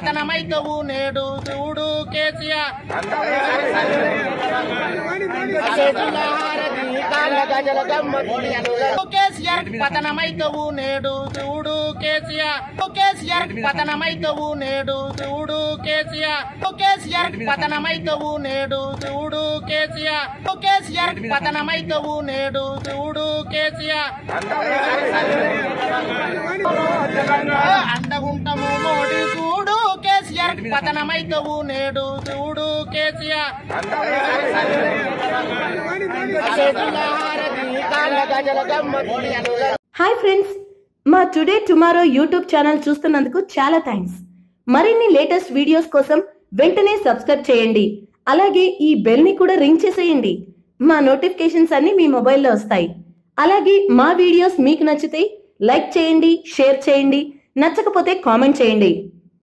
పతనమైతవు నేడు చూడు కేసీఆర్ కేసీఆర్ పతనమైతవు నేడు చూడు కేసీఆర్ కేసీఆర్ పతనమైతవు నేడు చూడు కేసీఆర్ కేసీఆర్ పతనమైతవు నేడు చూడు కేసీఆర్ కేసీఆర్ పతనమైతవు నేడు చూడు కేసీఆర్ అండగుంటము మోడీ చూడు కేసీఆర్ పతనమైతవు నేడు చూడు కేసీఆర్ హాయ్ ఫ్రెండ్స్, మా టుడే టుమారో యూట్యూబ్ ఛానల్ చూస్తున్నందుకు చాలా థ్యాంక్స్. మరిన్ని లేటెస్ట్ వీడియోస్ కోసం వెంటనే సబ్స్క్రైబ్ చేయండి. అలాగే ఈ బెల్ ని కూడా రింగ్ చేసేయండి. మా నోటిఫికేషన్స్ అన్ని మీ మొబైల్లో వస్తాయి. అలాగే మా వీడియోస్ మీకు నచ్చితే లైక్ చేయండి, షేర్ చేయండి, నచ్చకపోతే కామెంట్ చేయండి.